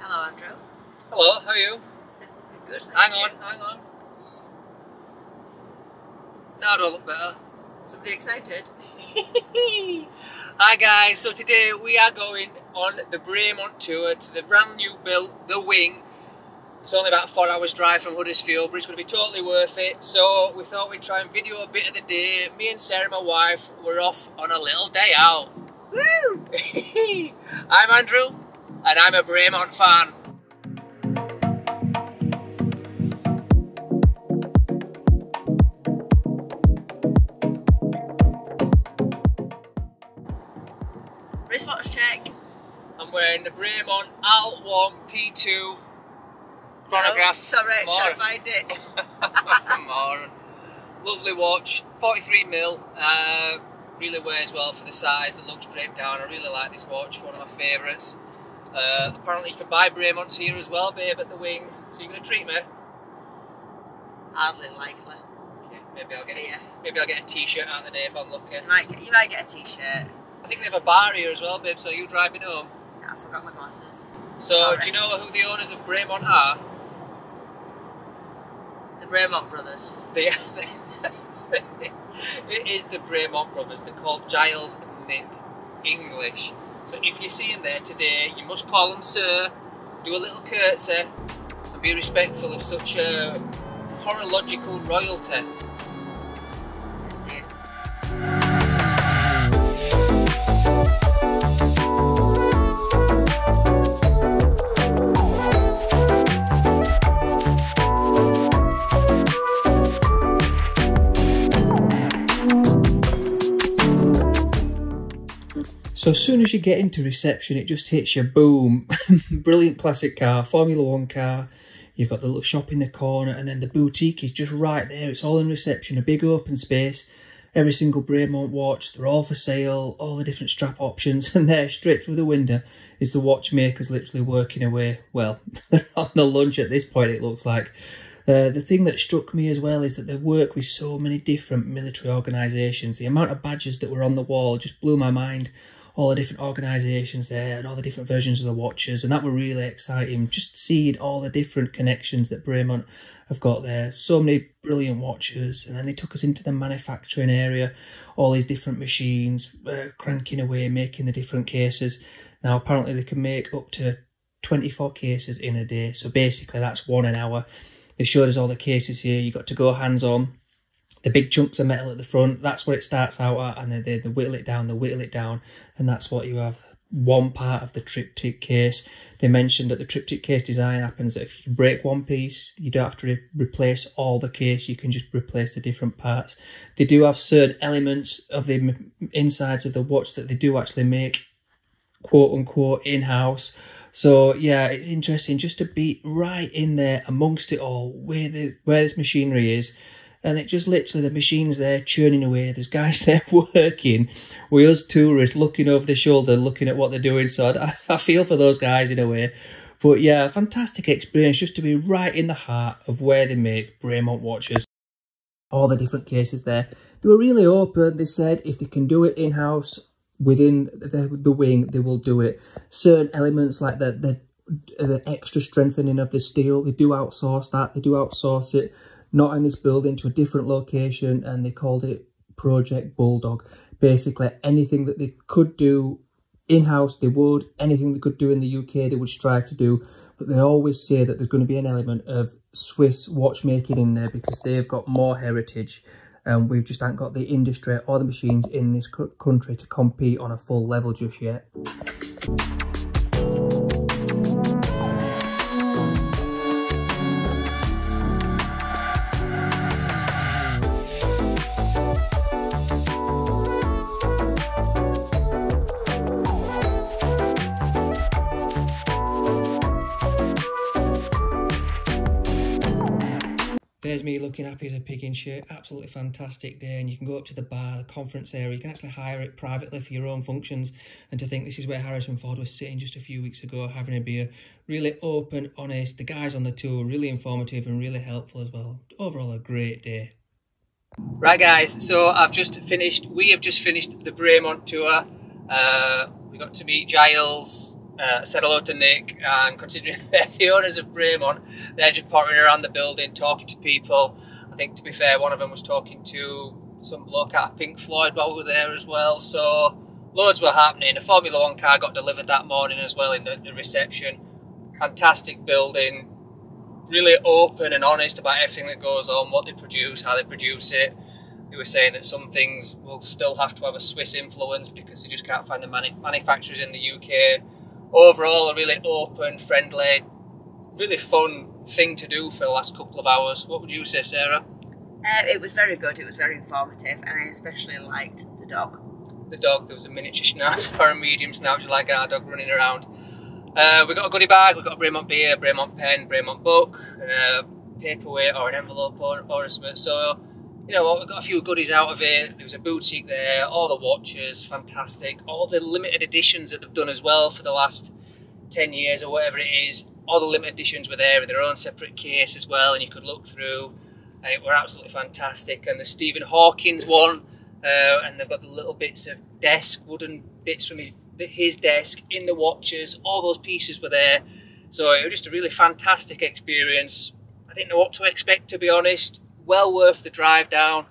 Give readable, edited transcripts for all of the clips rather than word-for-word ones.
Hello, Andrew. Hello, how are you? Good. Hang on. Now do I look better? Somebody excited? Hi guys, so today we are going on the Bremont tour to the brand new built, The Wing. It's only about a 4 hours drive from Huddersfield, but it's going to be totally worth it. So we thought we'd try and video a bit of the day. Me and Sarah, my wife, were off on a little day out. Woo! I'm Andrew, and I'm a Bremont fan. Wristwatch check. I'm wearing the Bremont Alt 1 P2 chronograph. Oh, sorry, trying to Moron. find it. Moron. Lovely watch, 43mm. Really wears well for the size. It looks draped down. I really like this watch. One of my favourites. Apparently you can buy Bremonts here as well, babe, at the Wing. So you're gonna treat me? Hardly likely. Okay, maybe I'll get a T-shirt out of the day if I'm lucky. You might get a T-shirt. I think they have a bar here as well, babe. So you driving home? Yeah, I forgot my glasses. So Sorry. do you know who the owners of Bremont are? The Bremont brothers. It is the Bremont brothers. They're called Giles and Nick English. So if you see them there today, you must call them sir, do a little curtsy, and be respectful of such a horological royalty. Yes, dear. So as soon as you get into reception, it just hits you, boom. Brilliant classic car, Formula 1 car. You've got the little shop in the corner, and then the boutique is just right there. It's all in reception, a big open space. Every single Bremont watch, they're all for sale, all the different strap options. And there, straight through the window, is the watchmakers literally working away. Well, they're on the lunch at this point, it looks like. The thing that struck me as well is that they work with so many different military organisations. The amount of badges that were on the wall just blew my mind. All the different organisations there and all the different versions of the watches, and that were really exciting. Just seeing all the different connections that Bremont have got there. So many brilliant watches, and then they took us into the manufacturing area, all these different machines, cranking away, making the different cases. Now apparently they can make up to 24 cases in a day, so basically that's 1 an hour. They showed us all the cases here. You got to go hands-on. The big chunks of metal at the front, that's where it starts out at, and then they whittle it down, and that's what you have. One part of the triptych case. They mentioned that the triptych case design happens that if you break one piece, you don't have to replace all the case, you can just replace the different parts. They do have certain elements of the insides of the watch that they do actually make, quote unquote, in-house. So yeah, it's interesting just to be right in there amongst it all, where this machinery is. And it just literally, the machine's there churning away. There's guys there working. We us tourists looking over the shoulder, looking at what they're doing. So I feel for those guys in a way. But yeah, fantastic experience just to be right in the heart of where they make Bremont watches. All the different cases there. They were really open. They said if they can do it in-house within the Wing, they will do it. Certain elements like the extra strengthening of the steel, they do outsource that. They do outsource it. Not in this building, to a different location, and they called it Project Bulldog. Basically, anything that they could do in-house, they would. Anything they could do in the UK, they would strive to do. But they always say that there's going to be an element of Swiss watchmaking in there because they've got more heritage. And we've just haven't got the industry or the machines in this country to compete on a full level just yet. There's me looking happy as a pig in shit. Absolutely fantastic day, and you can go up to the bar, the conference area. You can actually hire it privately for your own functions. And to think this is where Harrison Ford was sitting just a few weeks ago having a beer. Really open, honest. The guys on the tour really informative and really helpful as well. Overall, a great day. Right guys, so we have just finished the Bremont tour. We got to meet Giles, said hello to Nick, and considering they're the owners of Bremont, they're just pottering around the building, talking to people. I think, to be fair, one of them was talking to some bloke out of Pink Floyd while we were there as well, so loads were happening. A Formula 1 car got delivered that morning as well in the reception. Fantastic building, really open and honest about everything that goes on, what they produce, how they produce it. They were saying that some things will still have to have a Swiss influence because they just can't find the manufacturers in the UK. Overall, a really open, friendly, really fun thing to do for the last couple of hours. What would you say, Sarah? It was very good, it was very informative, and I especially liked the dog. The dog, there was a miniature schnauzer or a medium schnauzer like our dog running around. We got a goodie bag, we got a Bremont beer, Bremont pen, Bremont book, and a paperweight or an envelope or something. So, you know what, we got a few goodies out of it. There was a boutique there, all the watches, fantastic. All the limited editions that they've done as well for the last 10 years or whatever it is. All the limited editions were there in their own separate case as well, and you could look through. And it were absolutely fantastic. And the Stephen Hawkins one, and they've got the little bits of desk, wooden bits from his desk in the watches. All those pieces were there. So it was just a really fantastic experience. I didn't know what to expect, to be honest. Well worth the drive down.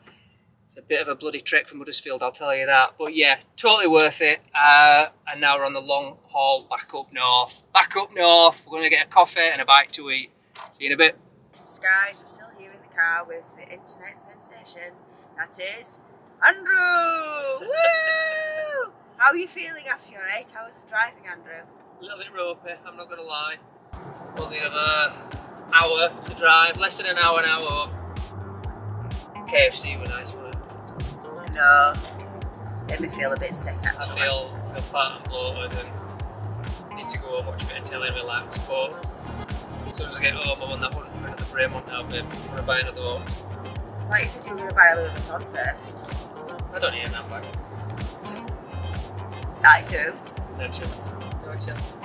It's a bit of a bloody trek from Huddersfield, I'll tell you that. But yeah, totally worth it. And now we're on the long haul back up north. Back up north. We're going to get a coffee and a bite to eat. See you in a bit. Guys, we're still here in the car with the internet sensation. That is Andrew! Woo! How are you feeling after your 8 hours of driving, Andrew? A little bit ropey, I'm not going to lie. Only another hour to drive, less than an hour now. KFC were nice, weren't it? No, made me feel a bit sick actually. I feel fat and bloated and need to go and watch a bit of telly and relax, but as soon as I get home I'm on that hunt for another Bremont now, babe. I'm going to buy another one. I thought you said you were going to buy a Louis Vuitton first. I don't need a handbag. I do. No chance. No chance.